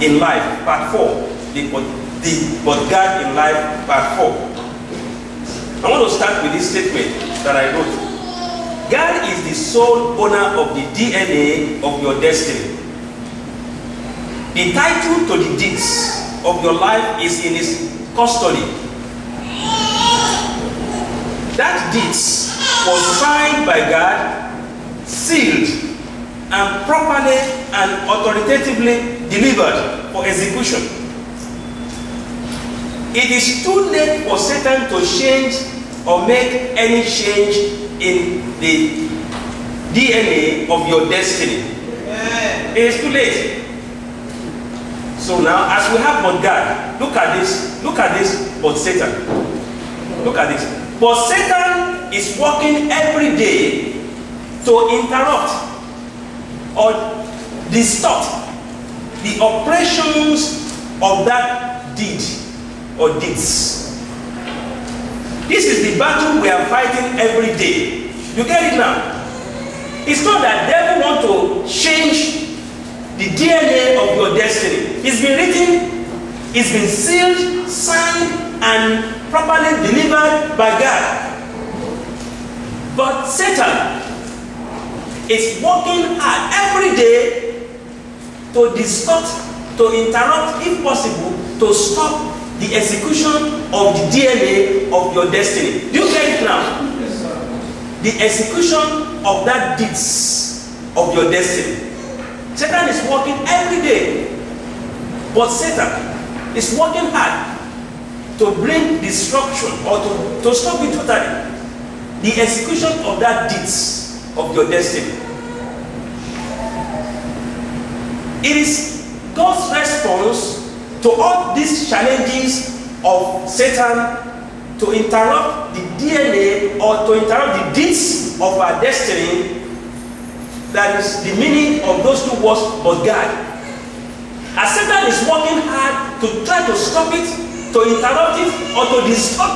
in life, part 4. But God in life, part 4. I want to start with this statement that I wrote. God is the sole owner of the DNA of your destiny. The title to the deeds of your life is in his custody. That deeds was signed by God, sealed, and properly and authoritatively delivered for execution. It is too late for Satan to change or make any change in the DNA of your destiny. It is too late. So now, as we have but God, look at this, but Satan. Look at this. But Satan is working every day to interrupt or distort the operations of that deed or deeds. This is the battle we are fighting every day. You get it now? It's not that devil want to change the DNA of your destiny. It's been written, it's been sealed, signed, and properly delivered by God. But Satan is working hard every day to distort, to interrupt, if possible, to stop the execution of the DNA of your destiny. Do you get it now? Yes, sir. The execution of that deeds of your destiny. Satan is working every day, but Satan is working hard to bring destruction or to stop it totally. The execution of that deeds of your destiny. It is God's response to all these challenges of Satan to interrupt the DNA or to interrupt the deeds of our destiny. That is the meaning of those two words, but God. As Satan is working hard to try to stop it, to interrupt it, or to distort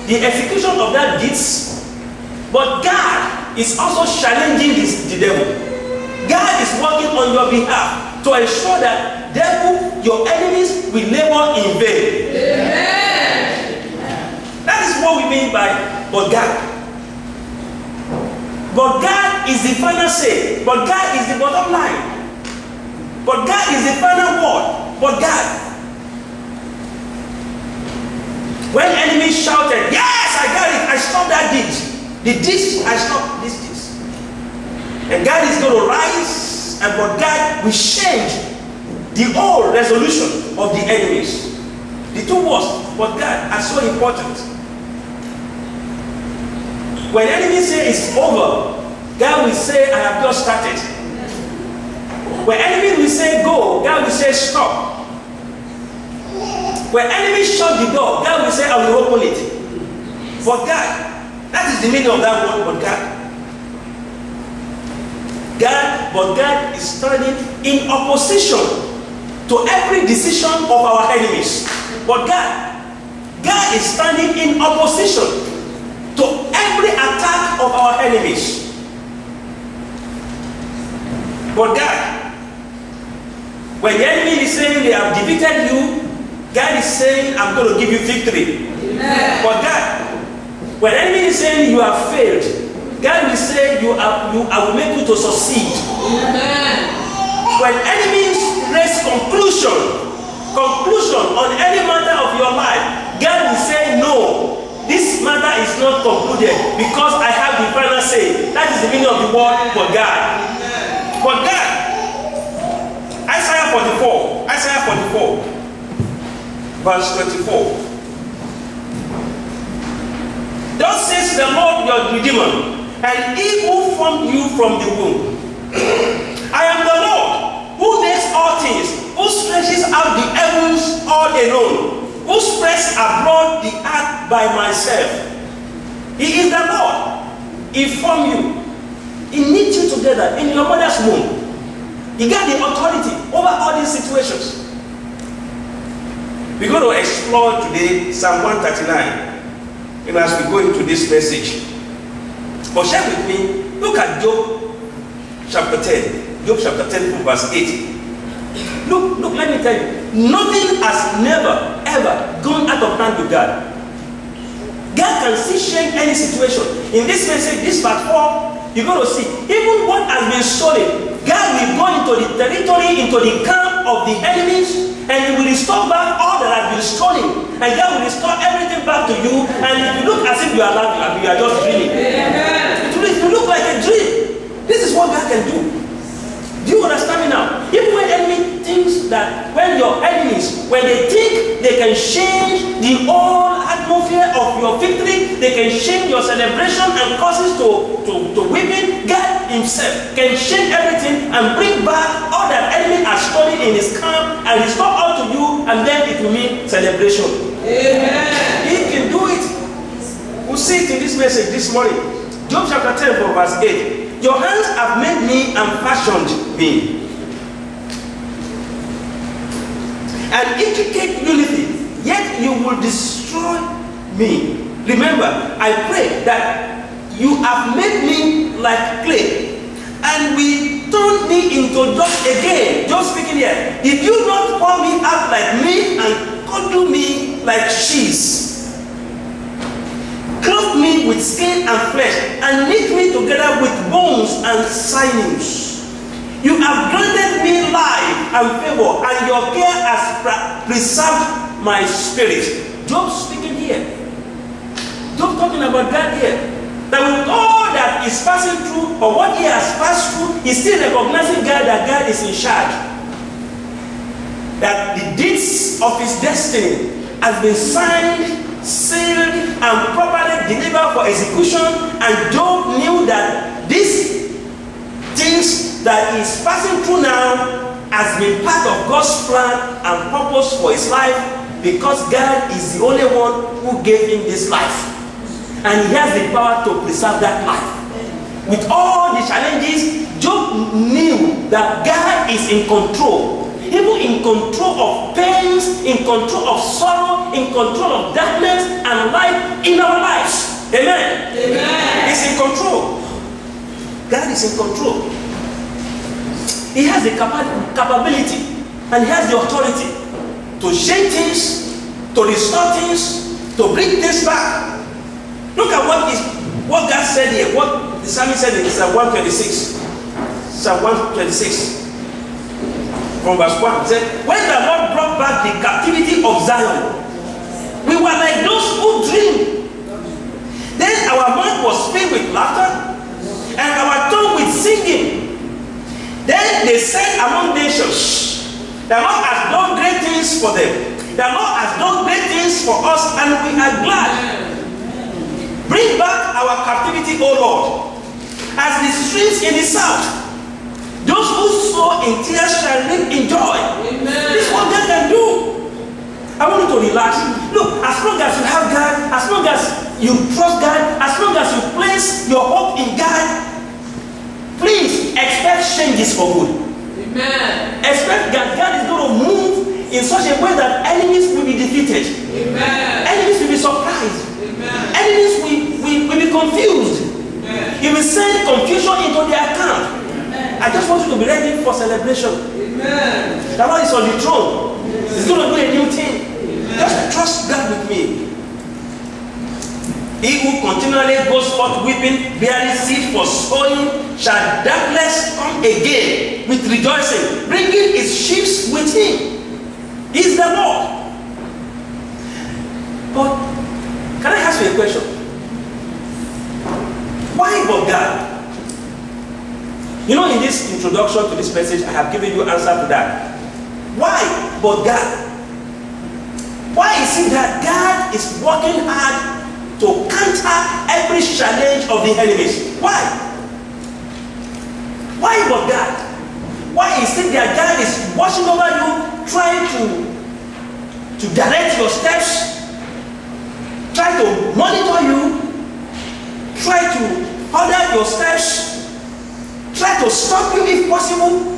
the execution of that deeds, but God is also challenging the devil. God is working on your behalf to ensure that devil, your enemies, will labor in vain. Amen. That is what we mean by but God. But God is the final say. But God is the bottom line. But God is the final word. But God. When enemies shouted, yes, I got it, I stopped that deed. The deed, I stopped this deed. And God is going to rise, and but God will change the whole resolution of the enemies. The two words, but God, are so important. When enemies say it's over, God will say, I have just started. When enemies will say go, God will say stop. When enemies shut the door, God will say, I will open it. For God, that is the meaning of that word, but God. But God is standing in opposition to every decision of our enemies. But God is standing in opposition to every attack of our enemies. But God, when the enemy is saying they have defeated you, God is saying, I'm going to give you victory. Amen. But God, when the enemy is saying you have failed, God will say, I will make you to succeed. Amen. When enemies raise conclusion on any matter of your life, God will say, no, this matter is not concluded because I have the final say. That is the meaning of the word for God. For God. Isaiah 44, verse 24. Thus says the Lord your Redeemer, and he who formed you from the womb. I am the Lord, who makes all things, who stretches out the heavens all alone, who spreads abroad the earth by myself. He is the Lord. He formed you. He knit you together in your mother's womb. He got the authority over all these situations. We're going to explore today Psalm 139. And as we go into this message, but share with me, look at Job chapter 10. Job chapter 10 from verse 8. Look, let me tell you. Nothing has never, ever gone out of hand with God. God can still change any situation. In this message, this part 4, you're going to see, even what has been stolen, God will go into the territory, into the camp of the enemies, and He will restore back all that has been stolen. And God will restore everything back to you, and it will look as if you are laughing, you are just dreaming. It will look like a dream. This is what God can do. Do you understand me now? Even when enemy thinks that, when your enemies, when they think they can change the whole atmosphere of your victory, they can change your celebration and causes to weeping, God Himself can change everything and bring back all that enemy has stolen in His camp and restore all to you, and then it will mean celebration. Amen. He can do it. We'll see it in this message this morning. Job chapter 10 from verse 8. Your hands have made me and fashioned me. An intricate unity, yet you will destroy me. Remember, I pray that you have made me like clay, and we turn me into dust again. Just speaking here. Did you not pour me out like meat and cuddle me like cheese? Clothe me with skin and flesh, and knit me together with bones and sinews. You have granted me life and favor, and your care has preserved my spirit. Job speaking here. Job talking about God here. That with all that is passing through, or what he has passed through, he's still recognizing God, that God is in charge. That the deeds of his destiny has been signed, sealed, and properly delivered for execution, and Job knew that these things that he's passing through now has been part of God's plan and purpose for his life, because God is the only one who gave him this life, and he has the power to preserve that life. With all the challenges, Job knew that God is in control. Even in control of pains, in control of sorrow, in control of darkness and light in our lives. Amen. Amen. He's in control. God is in control. He has the capability, and he has the authority to change things, to restore things, to bring things back. Look at what God said here, what the psalmist said in Psalm 126. Psalm 126. From verse 1, it said, when the Lord brought back the captivity of Zion, we were like those who dream. Then our mouth was filled with laughter, and our tongue with singing. Then they said among nations, the Lord has done great things for them. The Lord has done great things for us, and we are glad. Bring back our captivity, O Lord, as the streams in the south. Those who sow in tears shall reap in joy. Amen. This is what God can do. I want you to relax. Look, as long as you have God, as long as you trust God, as long as you place your hope in God, please expect changes for good. Amen. Expect that God is going to move in such a way that enemies will be defeated. Amen. Enemies will be surprised. Amen. Enemies will be confused. Amen. He will send confusion into their camp. I just want you to be ready for celebration. Amen. The Lord is on the throne. Amen. He's going to do a new thing. Amen. Just trust God with me. He who continually goes forth weeping, bearing seed for sowing, shall doubtless come again with rejoicing, bringing his sheep with him. He is the Lord. But can I ask you a question? Why but God? You know, in this introduction to this message, I have given you an answer to that. Why but God? Why is it that God is working hard to counter every challenge of the enemies? Why? Why but God? Why is it that God is watching over you, trying to direct your steps, try to monitor you, try to order your steps, try to stop you if possible?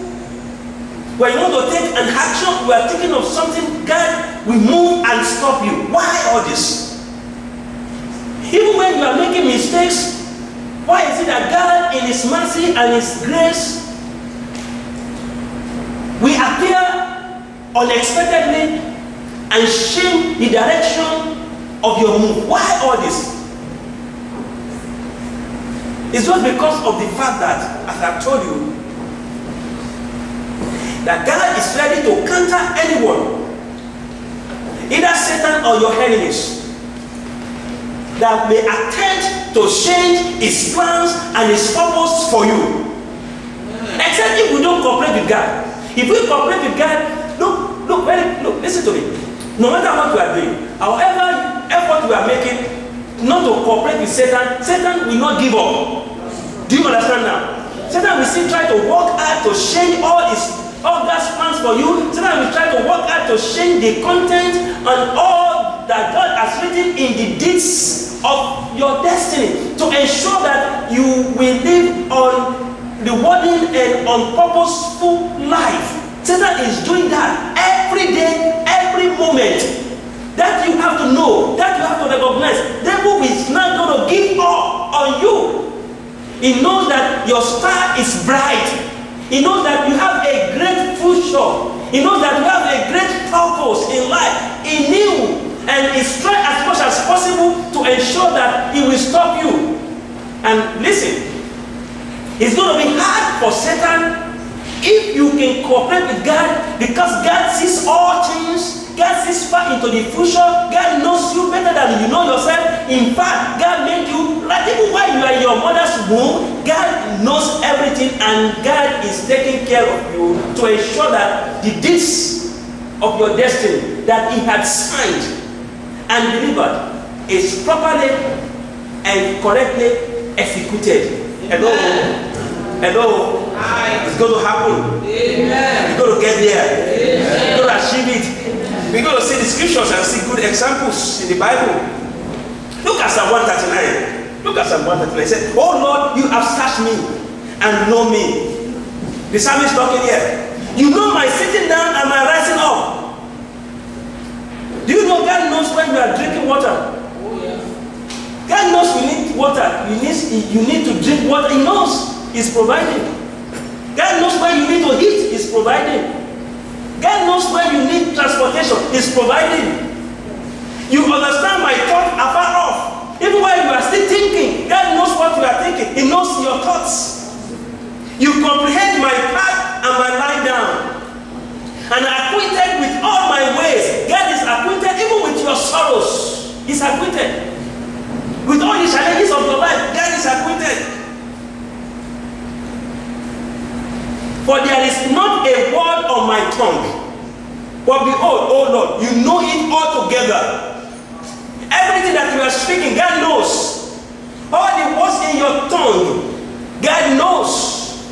When you want to take an action, we are thinking of something, God will move and stop you. Why all this? Even when you are making mistakes, why is it that God in His mercy and His grace will appear unexpectedly and change the direction of your move. Why all this? It's just because of the fact that, as I've told you, that God is ready to counter anyone, either Satan or your enemies, that may attempt to change his plans and his purpose for you. Except if we don't cooperate with God. If we cooperate with God, look, listen to me. No matter what we are doing, however effort we are making not to cooperate with Satan, Satan will not give up. Do you understand now? Satan will still try to work hard to change all God's plans for you. Satan will try to work hard to change the content and all that God has written in the deeds of your destiny, to ensure that you will live on rewarding and on purposeful life. Satan is doing that every day, every moment. That you have to know, that you have to recognize. The devil is not going to give up on you. He knows that your star is bright. He knows that you have a great future. He knows that you have a great purpose in life. He knew and is trying as much as possible to ensure that he will stop you. And listen, it's going to be hard for Satan if you can cooperate with God, because God sees all things. God sees far into the future. God knows you better than you know yourself. In fact, God made you, like even while you are in your mother's womb, God knows everything, and God is taking care of you to ensure that the deeds of your destiny that He had signed and delivered is properly and correctly executed. Hello? Hello? It's going to happen. You're going to get there. You're going to achieve it. We're going to see the scriptures and see good examples in the Bible. Look at Psalm 139. Look at Psalm 139. It says, "Oh Lord, you have searched me and know me." The psalmist talking here. You know my sitting down and my rising up. Do you know God knows when you are drinking water? God knows you need water. You need to drink water. He knows. He's providing. God knows when you need to eat. He's providing. God knows when you need transportation. He's providing. You understand my thoughts afar off. Even while you are still thinking, God knows what you are thinking. He knows your thoughts. You comprehend my path and my lie down. And acquainted with all my ways. God is acquainted even with your sorrows. He's acquainted. With all the challenges of your life, God is acquainted. For there is not a word on my tongue. But behold, oh Lord, you know it all together. Everything that you are speaking, God knows. All the words in your tongue, God knows.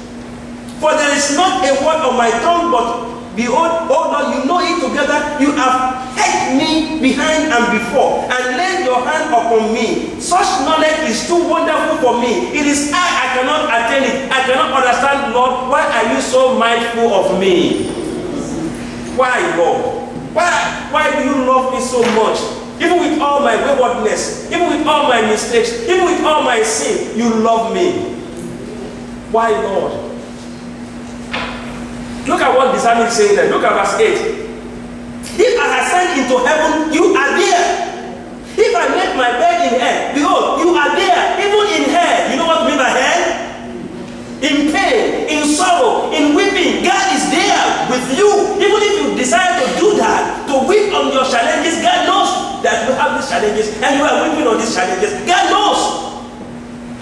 For there is not a word on my tongue, but behold, oh Lord, you know it together. You have held me behind and before, and laid your hand upon me. Such knowledge is too wonderful for me. It is I cannot attain it. I cannot understand, Lord, why are you so mindful of me? Why, Lord? Why do you love me so much? Even with all my waywardness, even with all my mistakes, even with all my sin, you love me. Why, Lord? Look at what the psalmist is saying there. Look at verse 8. If I ascend into heaven, you are there. If I make my bed in hell, behold, you are there. Even in hell. You know what I mean by hell? In pain, in sorrow, in weeping, God is there with you. Even if you decide to do that, to weep on your challenges, God knows that you have these challenges and you are weeping on these challenges. God knows.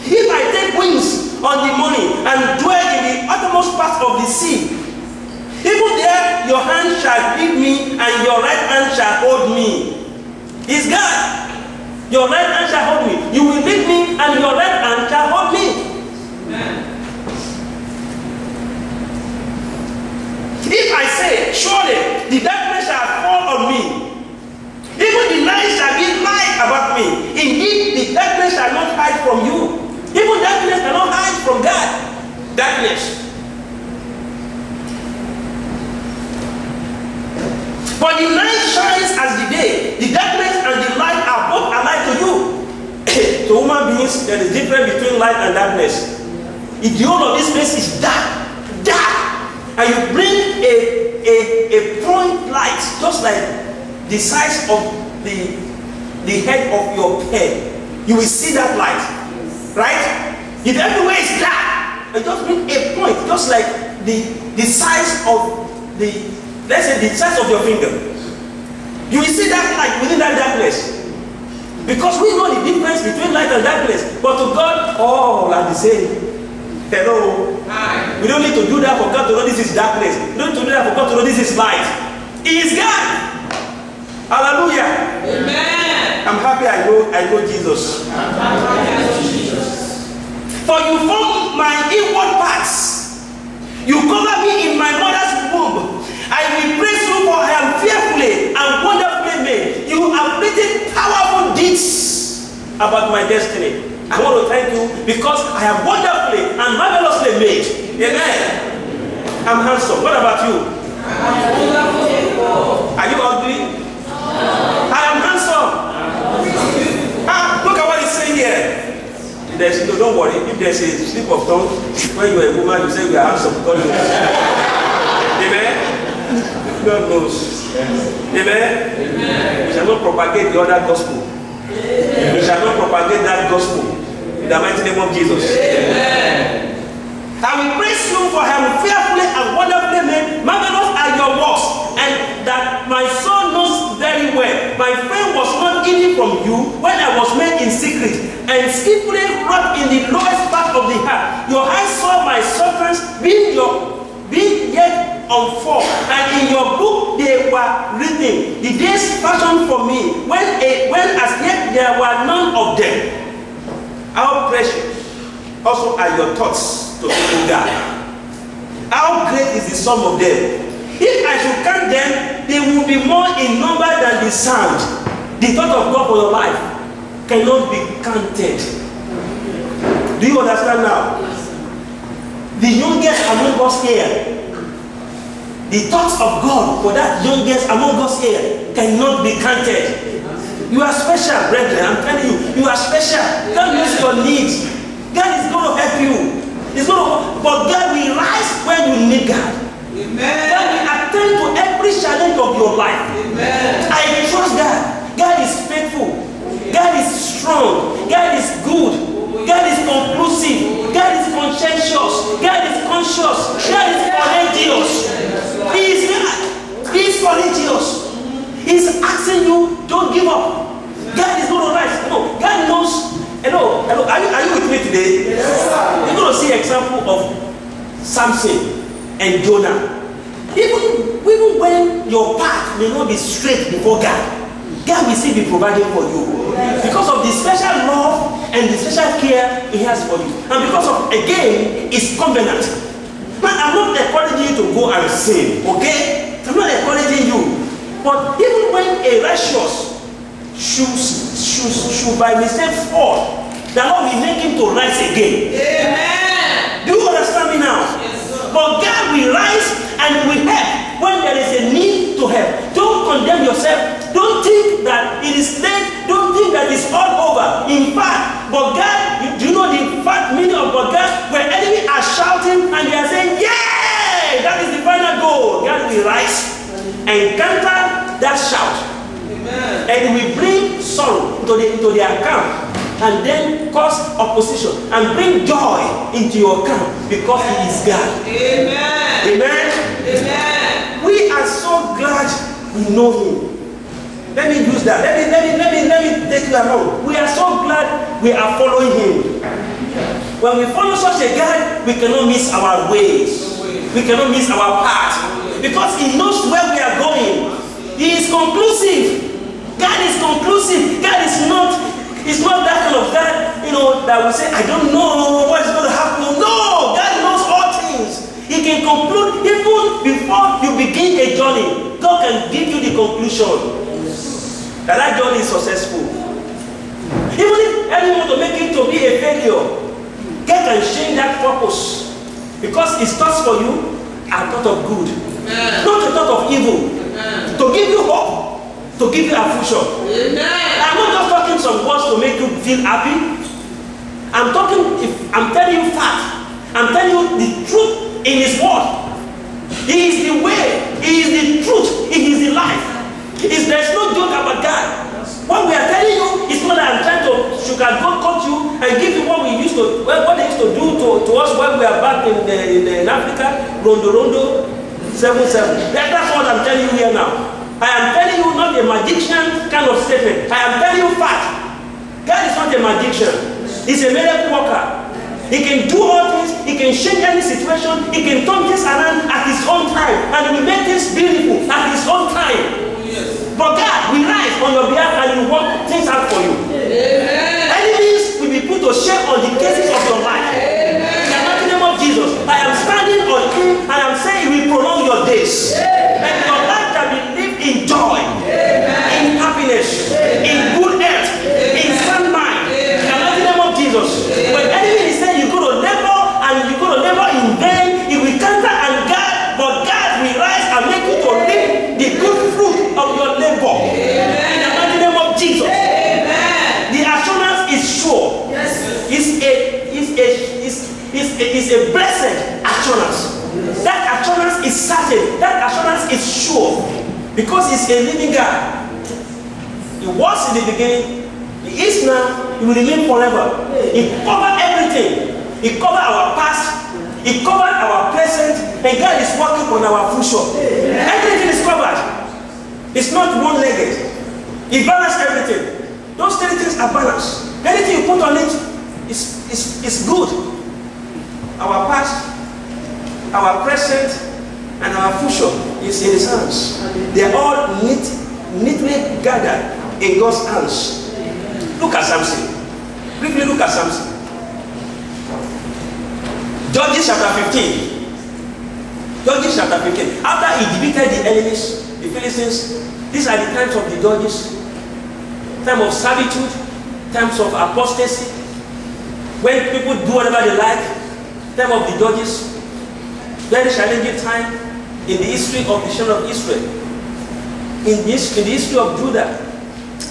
If I take wings on the morning and dwell in the uttermost part of the sea, even there your hand shall lead me and your right hand shall hold me. It's God. Your right hand shall hold me. You will lead me and your right hand shall hold me. Amen. If I say, surely the darkness shall fall on me, even the night shall be light about me. Indeed, the darkness shall not hide from you. Even darkness cannot hide from God. Darkness. But the night shines as the day. The darkness and the light are both alike to you. To human beings, there is difference between light and darkness. If the whole of this place is dark, and you bring a a point light, just like the size of the head of your head. You will see that light, right? If everywhere is dark, it just means a point, just like the size of let's say the size of your finger. You will see that light within that darkness. Because we know the difference between light and darkness. But to God, all are the same. Hello. Hi. We don't need to do that for God to know this is darkness. We don't need to do that for God to know this is light. He is God. Hallelujah. Amen. I'm happy I know Jesus. For you formed my inward parts. You cover me in my mother's womb. I will praise you for I am fearfully and wonderfully made. You have written powerful deeds about my destiny. I want to thank you because I am wonderfully and marvelously made. Amen. I'm handsome. What about you? Are you ugly? I am handsome. Look at what he's saying here. Don't worry. If there's a slip of tongue when you're a woman, you say you are handsome. God knows. Amen. God knows. Amen. Amen. We shall not propagate the other gospel. Amen. We shall not propagate that gospel. In the mighty name of Jesus. Amen. I will praise you for I am fearfully and wonderfully made. Marvelous are your works, and that my soul knows very well. My fame was not hidden from you when I was made in secret, and skillfully wrought in the lowest part of the heart. Your eyes saw my sufferings, being yet unformed, and in your book they were written, the days fashioned for me, when as yet there were none of them. How precious also are your thoughts to people, God. How great is the sum of them. If I should count them, they will be more in number than the sand. The thought of God for your life cannot be counted. Do you understand now? The youngest among us here, the thoughts of God for that youngest among us here cannot be counted. You are special, brethren. I'm telling you, you are special. God knows your needs. God is going to help you. But God will rise when you need God. Amen. God will attend to every challenge of your life. Amen. I trust God. God is faithful. God is strong. God is good. God is conclusive. God is conscientious. God is conscious. God is courageous. He is God. He is courageous. He's asking you, don't give up. God is going to rise. No, God knows. Hello. Are you with me today? Yes, sir. You're going to see an example of Samson and Jonah. Even when your path may not be straight before God, God will still be providing for you. Because of the special love and the special care He has for you. And because of, again, His covenant. Now, I'm not encouraging you to go and sin, okay? I'm not encouraging you. But even when a righteous should by mistake fall, the Lord will make him to rise again. Amen. Do you understand me now? Yes, sir. But God will rise and will help when there is a need to help. Don't condemn yourself. Don't think that it is late. Don't think that it's all over. In fact, but God, do you know the fact meaning of but God? Where enemies are shouting and they are saying, "Yay! That is the final goal." God will rise and counter that shout. Amen. And we bring sorrow into their camp, and then cause opposition and bring joy into your camp because He is God. Amen. Amen. Amen. We are so glad we know Him. Let me use that. Let me take you along. We are so glad we are following Him. When we follow such a God, we cannot miss our ways. We cannot miss our path because He knows where we are going. He is conclusive. God is conclusive. God is not. It's not that kind of God, that will say, "I don't know what is going to happen." No, God knows all things. He can conclude even before you begin a journey. God can give you the conclusion that journey is successful. Even if anyone to make it to be a failure, God can change that purpose because His thoughts for you are thought of good, not a thought of evil, to give you hope. To give you a future. Amen. I'm not just talking some words to make you feel happy. I'm telling you fact. I'm telling you the truth in His word. He is the way. He is the truth. He is the life. There's no joke about God. What we are telling you is not that I'm trying to sugarcoat you and give you what they used to do to us when we are back in Africa, rondo, 7-7. That's what I'm telling you here now. I am telling you not a magician kind of statement. I am telling you fact. God is not a magician. He's a miracle worker. He can do all things. He can change any situation. He can turn things around at his own time. And he will make things beautiful at his own time. But God will rise on your behalf and will work things out for you. Amen. Enemies will be put to shame on the cases of your life. Amen. In the mighty name of Jesus, I am standing on him and I'm saying he will prolong your days. Amen. And your life shall be lived in joy, amen, in happiness, amen, in good health, amen, in sound mind. Amen. In the mighty name of Jesus. Amen. When enemy is saying you're going to labor and you're going to labor in vain, he will counter and God, but God will rise and make you to live the good fruit of your labor. Amen. In the mighty name of Jesus. Amen. The assurance is sure. Yes. It's a blessed assurance. Yes. That assurance is certain. That assurance is sure. Because it's a living God. He was in the beginning. He is now. He will remain forever. He covered everything. He covered our past. He covered our present. And God is working on our future. Everything is covered. It's not one-legged. He balanced everything. Those three things are balanced. Anything you put on it is good. Our past, our present, and our future is in his hands. They are all neatly gathered in God's hands. Look at Samson. Briefly look at Samson. Judges chapter 15. Judges chapter 15. After he defeated the enemies, the Philistines, these are the times of the judges. Time of servitude, times of apostasy, when people do whatever they like. Time of the judges, very challenging time in the history of the children of Israel, in the history of Judah.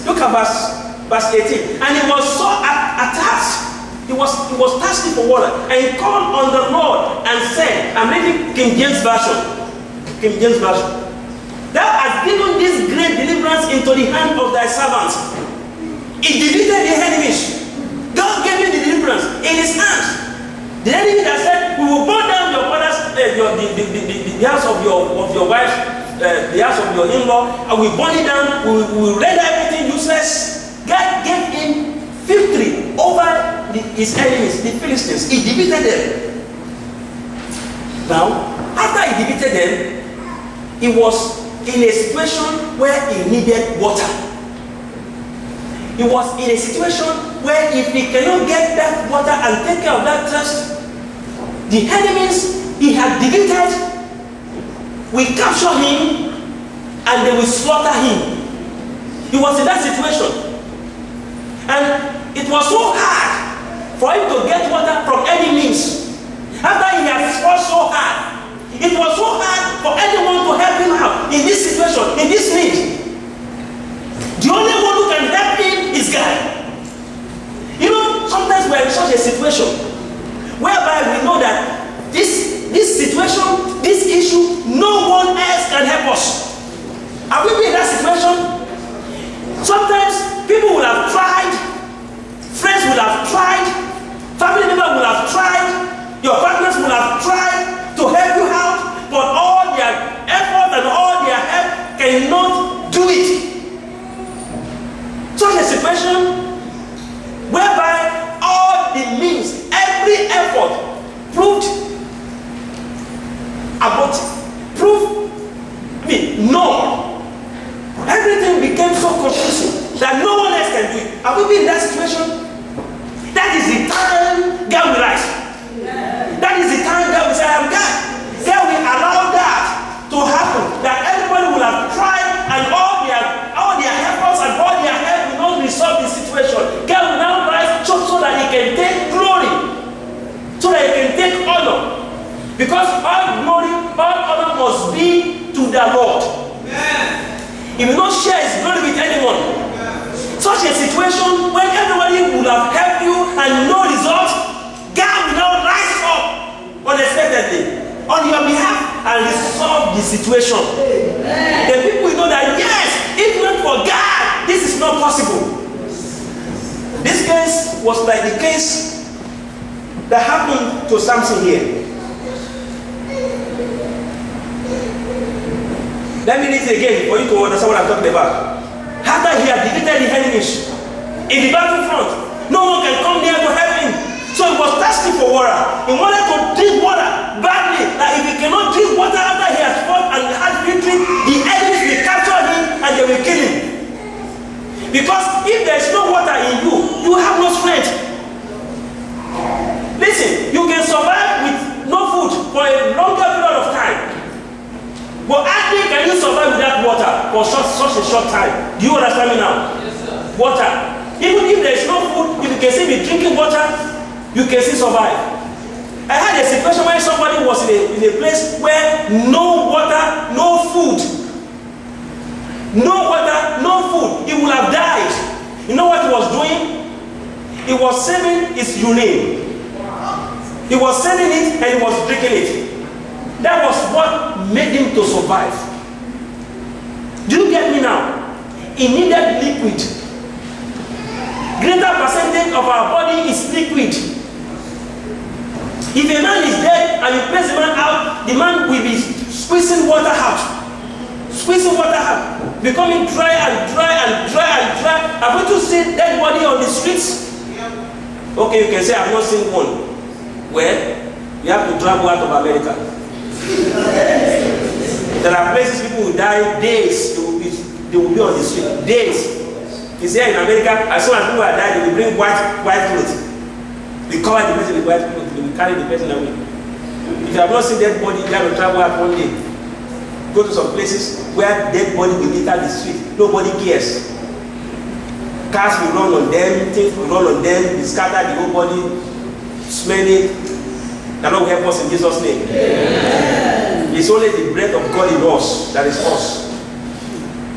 Look at verse 18. And he was so athirst. He was thirsty for water, and he called on the Lord and said, I'm reading King James Version. King James Version. Thou hast given this great deliverance into the hand of thy servants. He defeated the enemies. God gave him the deliverance in his hands. The enemy that said, we will burn down your father's, the house of your wife, the house of your in-law, and we burn it down, we will render everything useless. God gave him victory over his enemies, the Philistines. He defeated them. Now, after he defeated them, he was in a situation where he needed water. He was in a situation where if he cannot get that water and take care of that thirst, the enemies he had defeated will capture him and they will slaughter him. He was in that situation. And it was so hard for him to get water from any means. After he had fought so hard, it was so hard for anyone to help him out in this situation, in this need. The only one who can help him is God. You know, sometimes we are in such a situation whereby we know that this situation, this issue, no one else can help us. Have we been in that situation? Sometimes people will have tried, friends will have tried, family members will have tried, your partners will have tried to help you out, but all their effort and all their help cannot do it. Such a situation whereby all the means, every effort proved null. Everything became so confusing that no one else can do it. Have we been in that situation? That is the time God will rise. That is the time God will say, I am God. God will allow that to happen. That everybody will have tried and all their efforts and all their help will not resolve the situation. God will now rise so that he can take glory. So that he can take honor. Because all glory, all honor must be to the Lord. He will not share his glory with anyone. Such a situation when everybody would have helped you and no result, God will now rise up unexpectedly on your behalf and resolve the situation. The people will know that yes, if not for God, this is not possible. This case was like the case that happened to Samson here. Let me read it again for you to understand what I'm talking about. After he had defeated the enemies in the battlefront, no one can come near to help him. So he was thirsty for water. He wanted to drink water badly. Like if he cannot drink water after he had fought and had victory, the enemies will capture him and they will kill him. Because if there is no water in you, you have no strength. Listen, you can survive with no food for a longer period of time. But hardly can you survive without water for such a short time. Do you understand me now? Yes, sir. Water. Even if there is no food, if you can still be drinking water, you can still survive. I had a situation where somebody was in a place where no water, no food. No water, no food. He would have died. You know what he was doing? He was saving his urine. He was saving it and he was drinking it. That was what made him to survive. Do you get me now? He needed liquid. Greater percentage of our body is liquid. If a man is dead and you place the man out, the man will be squeezing water out. Squeezing water out. Becoming dry and dry and dry and dry. Have you seen dead body on the streets? Okay, you can say I've not seen one. Well, you have to travel out of America. There are places people will die days, they will be on the street, days. You see in America, as soon as people are dying, they will bring white clothes. They cover the person with white clothes, they will carry the person away. If you have not seen dead body, you have to travel out one day. Go to some places where dead body will litter the street. Nobody cares. Cars will run on them, things will run on them, they scatter the whole body, smell it. The Lord will help us in Jesus' name. Amen. It's only the breath of God in us that is us.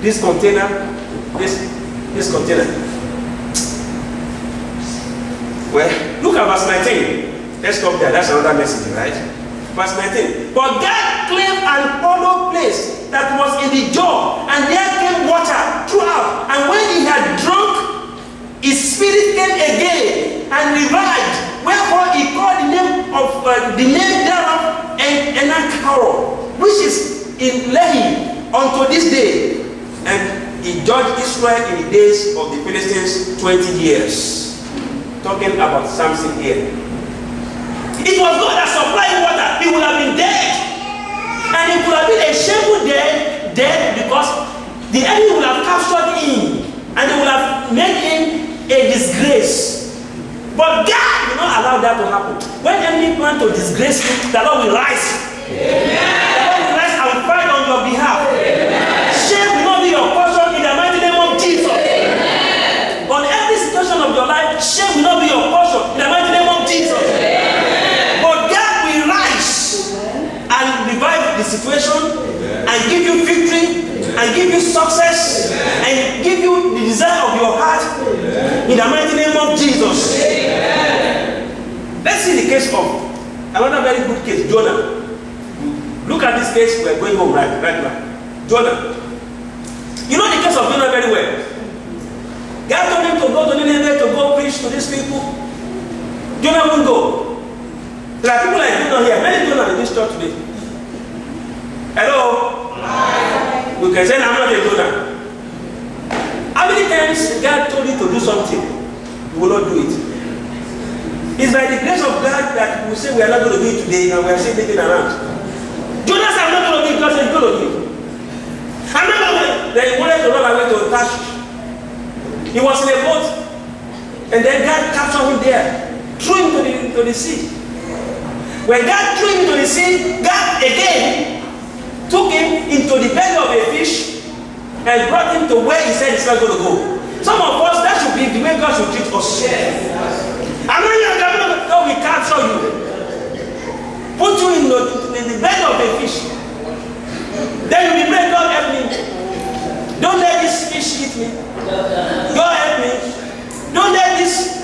This container, this container. Well, look at verse 19. Let's stop there. That's another message, right? Verse 19. But God cleft an hollow place that was in the jaw, and there came water throughout. And when he had drunk, his spirit came again and revived. Wherefore he called the name of the name thereof Enakaro, which is in Lehi unto this day. And he judged Israel in the days of the Philistines 20 years. Talking about Samson here. It was God that supplied water. He would have been dead. And it would have been a shameful death because the enemy would have captured him and they would have made him a disgrace. But God will not allow that to happen. When enemy plan to disgrace you, the Lord will rise. Amen. The Lord will rise and fight on your behalf. Amen. Shame will not be your portion in the mighty name of Jesus. Amen. On every situation of your life, shame will not be your portion in the mighty name of Jesus. Amen. But God will rise and revive the situation and give you victory and give you success and give you the desire of your heart in the mighty name of Jesus. Let's see the case of another very good case, Jonah. Look at this case, we're going home right now. Jonah. You know the case of Jonah very well. God told him to go to Nineveh to go preach to these people. Jonah won't go. There are people like Jonah here. Many Jonah in this church today. Hello? Hi. You can say I'm not a Jonah. How many times God told you to do something, you will not do it? It's by the grace of God that we say we are not going to do it today and we are still living around. Jonas, I'm not going to do it. God said, you're going to do it. I'm not going to do it. Then he wanted to run away to Tarshish. He was in a boat. And then God captured him there, threw him into the sea. When God threw him into the sea, God again took him into the belly of a fish and brought him to where he said he's not going to go. Some of us, that should be the way God should treat us. I'm not going to go, we capture you. Put you in the belly of a fish. Then you will pray, God help me. Don't let this fish eat me. God help me. Don't let this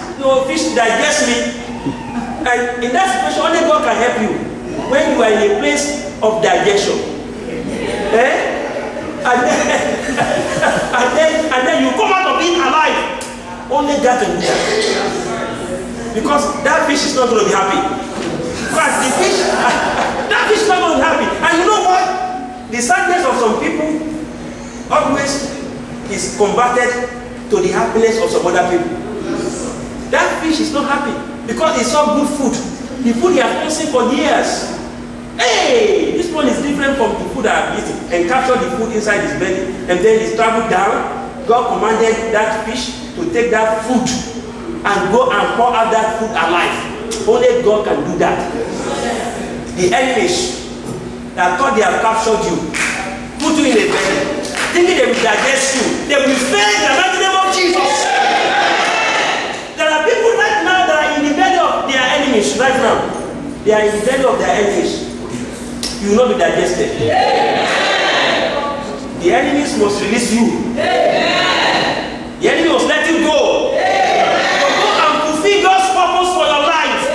fish digest me. And in that situation, only God can help you. When you are in a place of digestion. and then you come out of it alive. Only God can do that. Because that fish is not going to be happy. Because the fish, that fish is not going to be happy. And you know what? The sadness of some people always is converted to the happiness of some other people. That fish is not happy because he saw good food. The food he has been seen for years. Hey, this one is different from the food I have eaten, and captured the food inside his belly, and then he traveled down. God commanded that fish to take that food and go and pour out that food alive. Only God can do that. The enemies that thought they have captured you, put you in a belly, thinking they will digest you, they will fail in the mighty name of Jesus. There are people right now that are in the belly of their enemies right now. They are in the belly of their enemies. You will not be digested. The enemies must release you. The enemy must let you go. Go and fulfill God's purpose for your life.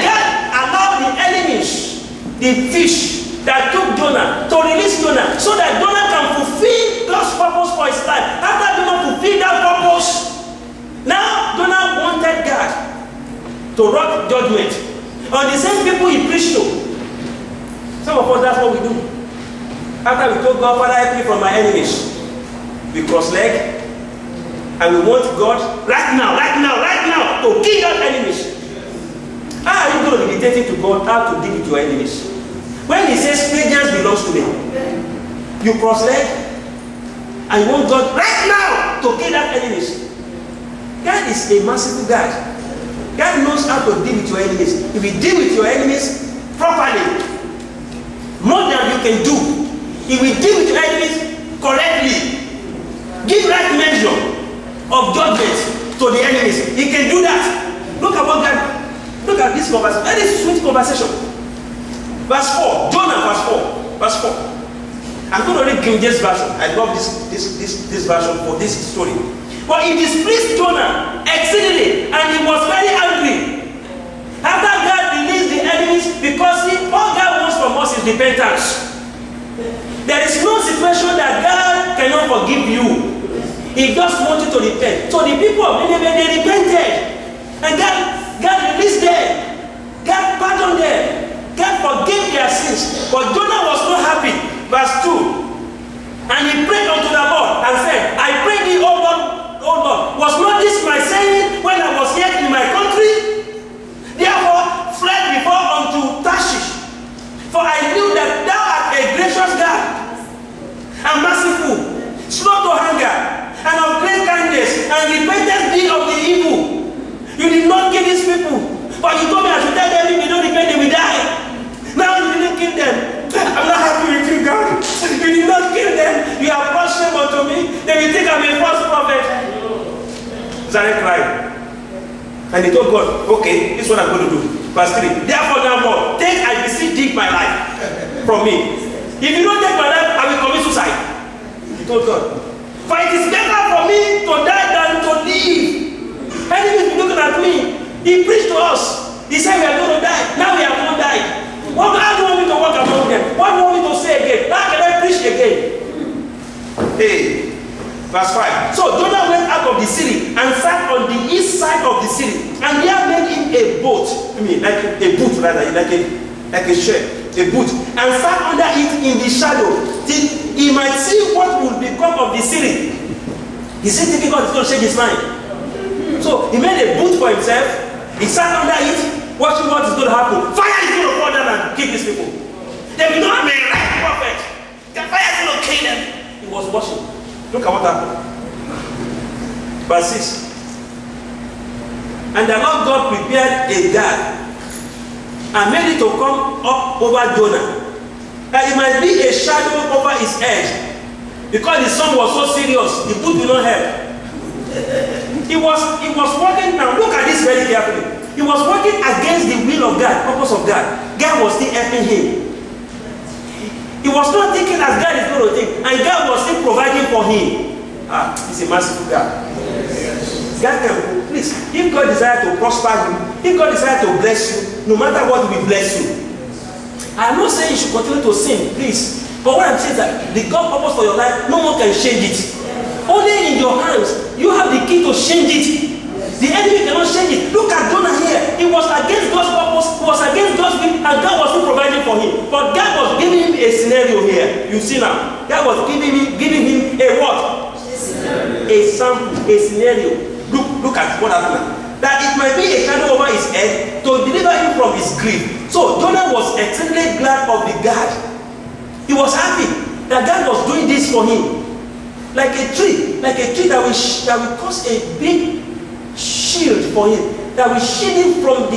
God allowed the enemies, the fish that took Jonah, to release Jonah, so that Jonah can fulfill God's purpose for his life. After Jonah fulfilled that purpose, now Jonah wanted God to wrought judgment on the same people he preached to. Some of us, that's what we do. After we told God, Father, help me from my enemies, we cross-leg and we want God right now to kill your enemies. How are you going to be dictating to God how to deal with your enemies? When he says vengeance belongs to me, you cross-leg and you want God right now to kill that enemies. God is a merciful God. God knows how to deal with your enemies. If you deal with your enemies properly, more than you can do, if we deal with your enemies correctly, give right measure of judgment to the enemies, he can do that. Look at what God, look at this conversation, very sweet conversation. Verse 4, Jonah verse 4. I'm going to read King James version. I love this version for this story. But it displeased Jonah exceedingly, and he was very angry. After God released the enemies, because all God wants from us is repentance. There is no situation that God cannot forgive you. He just wants you to repent. So the people of Nineveh, they repented. And God released them. God pardoned them. God forgave their sins. But Jonah was not happy. Verse 2. And he prayed unto the Lord and said, I pray thee, O Lord, was not this my saying when I was yet in my country? Therefore fled before unto Tarshish. For I knew that thou art a gracious God, and merciful, slow to anger, and of great kindness, and repentest thee of the evil. You did not kill these people, but you told me I should tell them if they don't repent, they will die. Now you didn't kill them. I'm not happy with you, God. You did not kill them. You have brought shame unto me. They will think I'm a false prophet. Started crying. And he told God, okay, this is what I'm going to do. Verse 3. Therefore now, Lord, take, I beseech thee, my life from me. If you don't take my life, I will commit suicide. He told God. For it is better for me to die than to live. Enemies be looking at me. He preached to us. He said we are going to die. Now we have not died. How do you want me to walk among them? What do you want me to say again? How can I preach again? Hey, verse 5. So Jonah went out of the city and sat on the east side of the city, and there made him a boat. I mean, like a boot rather, like a shed, a boot, and sat under it in the shadow, till he might see what will become of the city. He said, thinking God is going to change his mind. So he made a boot for himself. He sat under it, watching what is going to happen. Fire is going to fall down and kill these people. They will not be right prophet. The fire is going to kill them. He was watching. Look at what happened. Verse 6. And the Lord God prepared a guard and made it to come up over Jonah, that it might be a shadow over his head. Because the sun was so serious, the boot will not help. He was working now. Look at this very carefully. He was working against the will of God, purpose of God. God was still helping him. He was not thinking as God is going to think, and God was still providing for him. He's a merciful God. God can, please, if God desires to prosper you, if God desires to bless you, no matter what, He will bless you. I'm not saying you should continue to sin, please. But what I'm saying is that the God purpose for your life, no one can change it. Only in your hands, you have the key to change it. The enemy cannot change it. Look at Jonah here. He was against God's purpose, he was against God's will, and God was still providing for him. But God was giving him a scenario here. You see now. God was giving him a what? A sample, a scenario. Look at what happened. That it might be a shadow over his head to deliver him from his grief. So Jonah was extremely glad of the God. He was happy that God was doing this for him. Like a tree that will cause a big shield for him, that will shield him from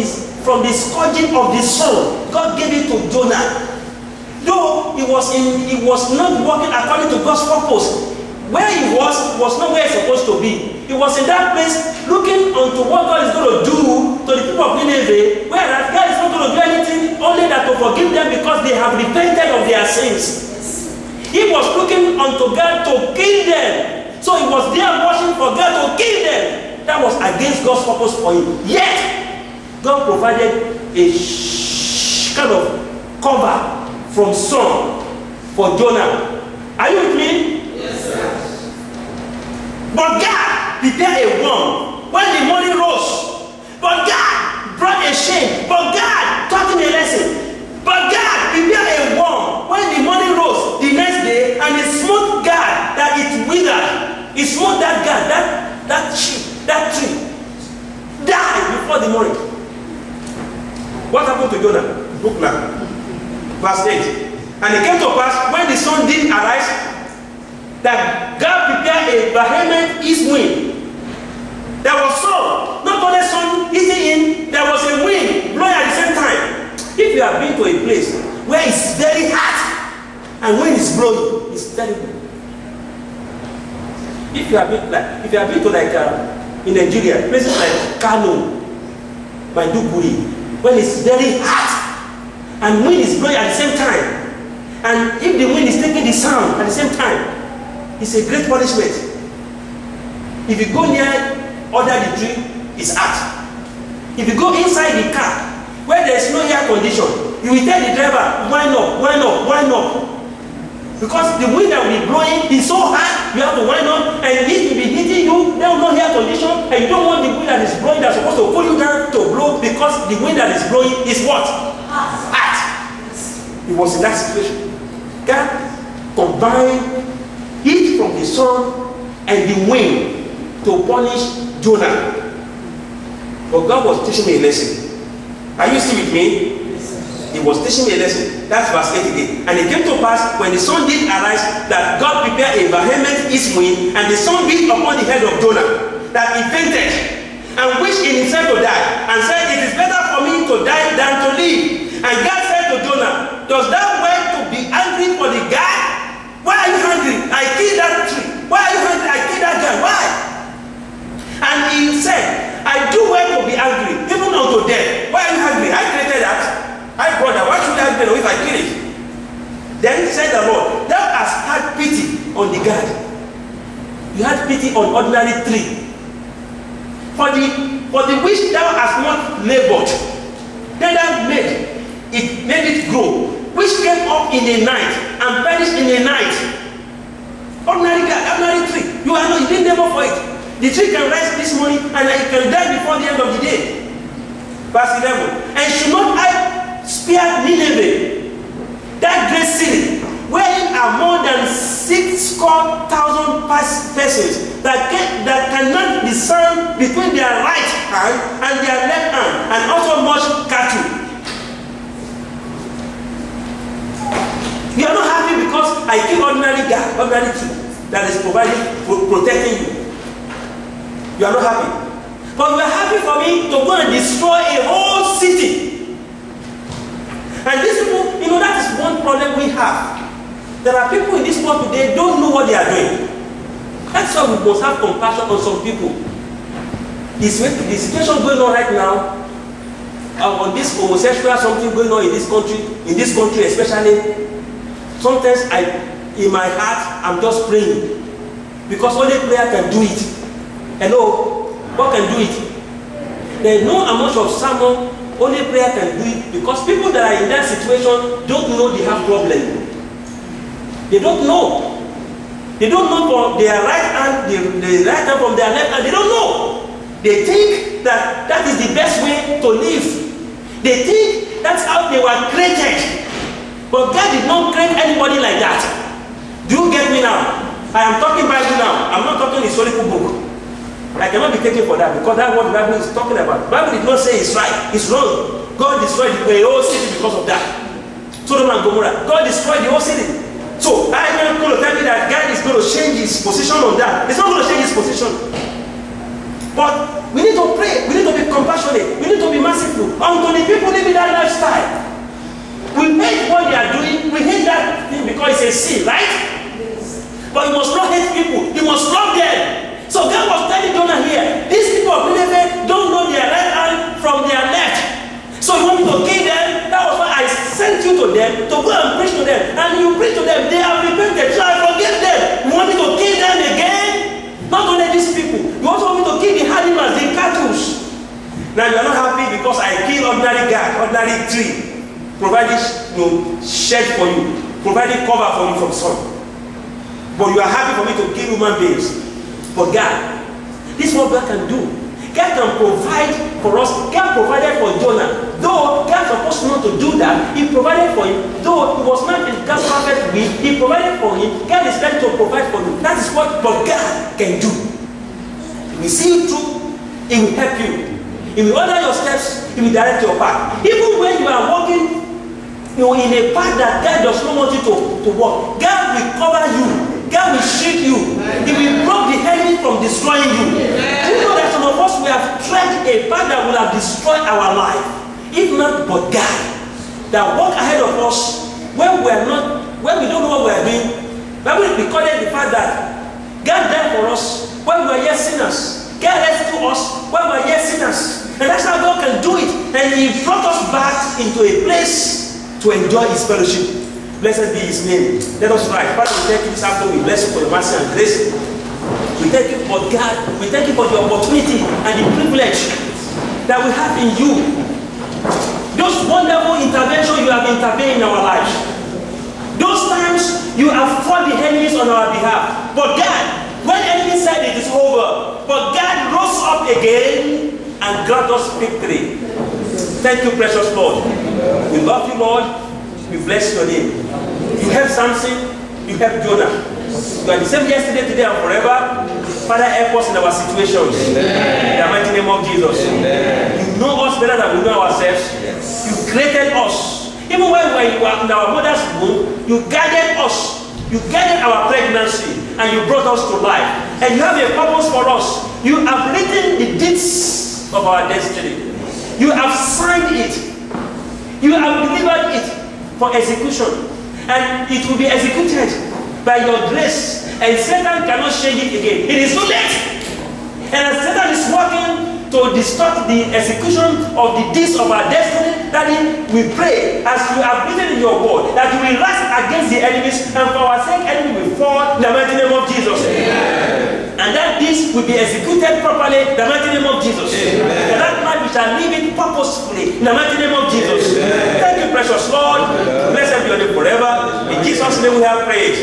the scourging of the sun. God gave it to Jonah. Though he was not working according to God's purpose. Where he was not where he's supposed to be. He was in that place looking unto what God is going to do to the people of Nineveh, whereas God is not going to do anything, only that to forgive them because they have repented of their sins. He was looking unto God to kill them. So he was there watching for God to kill them. That was against God's purpose for him. Yet, God provided a kind of cover from sun for Jonah. Are you with me? Yes, sir. But God prepared a worm when the morning rose. But God brought a shame. But God taught him a lesson. But God prepared a worm when the morning rose the next day, and it smote God that it withered. It smote that God, that tree died before the morning. What happened to Jonah? Book now. Verse 8. And it came to pass when the sun did arise, that God prepared a vehement east wind. There was sun, not only sun eating in, there was a wind blowing at the same time. If you have been to a place where it's very hot and wind is blowing, it's terrible. If you have been to in Nigeria, places like Kano, Maiduguri, when it's very hot and wind is blowing at the same time, and if the wind is taking the sound at the same time, it's a great punishment. If you go near under the tree, it's hot. If you go inside the car where there is no air condition, you will tell the driver, wind up. Because the wind that will be blowing is so hot, you have to wind up, and it will be hitting you. There will no air condition, and you don't want the wind that is blowing that's supposed to pull you down to blow, because the wind that is blowing is what? Hot. He was in that situation. God combined heat from the sun and the wind to punish Jonah. But God was teaching me a lesson. Are you still with me? He was teaching me a lesson. That's verse 8 again. And it came to pass when the sun did arise that God prepared a vehement east wind, and the sun beat upon the head of Jonah, that he fainted and wished in himself to die, and said, "It is better for me to die than to live." And God said to Jonah, "Does thou want to be angry for the guy? Why are you hungry? I killed that tree. Why are you hungry? I killed that guy. Why?" And he said, "I do well to be angry, even unto death. Why are you hungry? I created that. I brother, why should I be if I kill it?" Then said the Lord, "Thou hast had pity on the God. You had pity on ordinary tree. For the which thou hast not labored, neither made it grow, which came up in the night and perished in the night." Ordinary God, ordinary tree. You didn't labor for it. The tree can rise this morning and it can die before the end of the day. Verse 11. "And should not I spare Nineveh, that great city, wherein are more than 600,000 persons that cannot discern between their right hand and their left hand, and also much cattle." You are not happy because I kill ordinary God, ordinary tree that is protecting you. You are not happy. But you are happy for me to go and destroy a whole city. And these people, that is one problem we have. There are people in this world today don't know what they are doing. That's why we must have compassion on some people. The situation going on right now, on this homosexual something going on in this country especially, sometimes in my heart, I'm just praying. Because only prayer can do it. Hello? What can do it? There is no amount of sermon, only prayer can do it, because people that are in that situation don't know they have problem. They don't know. They don't know from their right hand, the right hand from their left hand. They don't know. They think that that is the best way to live. They think that's how they were created. But God did not create anybody like that. Do you get me now? I am talking Bible now. I'm not talking historical book. I cannot be taken for that because that's what the Bible is talking about. The Bible did not say it's right, it's wrong. God destroyed the whole city because of that. Sodom and Gomorrah. God destroyed the whole city. So I am going to tell you that God is going to change his position on that. It's not going to change his position. But we need to pray. We need to be compassionate. We need to be merciful. Unto the people living that lifestyle. We hate what they are doing. We hate that thing because it's a sin, right? But you must not hate people. You must love them. So God was telling Jonah here, these people of Nineveh don't know their right hand from their left. So you want me to kill them? That was why I sent you to them to go and preach to them. And you preach to them, they have repented. So I forgive them. You want me to kill them again? Not only these people. You also want me to kill the animals, the cattle. Now you are not happy because I kill ordinary guy, ordinary tree, providing shade for you, providing cover for you from sun. But you are happy for me to kill human beings. But God, this is what God can do. God can provide for us. God provided for Jonah. Though God was supposed not to do that, he provided for him. Though he was not in God's perfect will, he provided for him. God is ready to provide for you. That is what God can do. He will see you through. He will help you. He will order your steps. He will direct your path. Even when you are walking in a path that God does not want you to walk, God will cover you. God will shield you. He will block the enemy from destroying you. Do you know that some of us, we have tread a path that will have destroyed our life? If not but God, that walk ahead of us when we don't know what we are doing. Bible recorded the fact that God died for us when we were yet sinners. God rescued us when we were yet sinners. And that's how God can do it. And he brought us back into a place to enjoy his fellowship. Blessed be his name. Let us pray. Father, we thank you this afternoon. We bless you for your mercy and grace. We thank you for God. We thank you for the opportunity and the privilege that we have in you. Those wonderful interventions you have intervened in our lives. Those times you have fought the enemies on our behalf. But God, when the enemy said it is over, but God rose up again and granted us victory. Thank you, precious Lord. We love you, Lord. We bless your name. You help Samson, you help Jonah. You are the same yesterday, today, and forever. Father, help us in our situations. In the mighty name of Jesus. You know us better than we know ourselves. You created us. Even when we were in our mother's womb, you guided us. You guided our pregnancy, and you brought us to life. And you have a purpose for us. You have written the deeds of our destiny. You have signed it. You have delivered it for execution, and it will be executed by your grace, and Satan cannot change it again. It is too late. And as Satan is working to distort the execution of the deeds of our destiny, that we pray, as you have written in your word, that you will rise against the enemies, and for our sake, enemy will fall in the mighty name of Jesus. Amen. And that this will be executed properly in the mighty name of Jesus. Amen. And that man we shall live it purposefully in the mighty name of Jesus. Amen. Thank you, precious Lord. Blessed be your name forever. In Jesus' name we have prayed.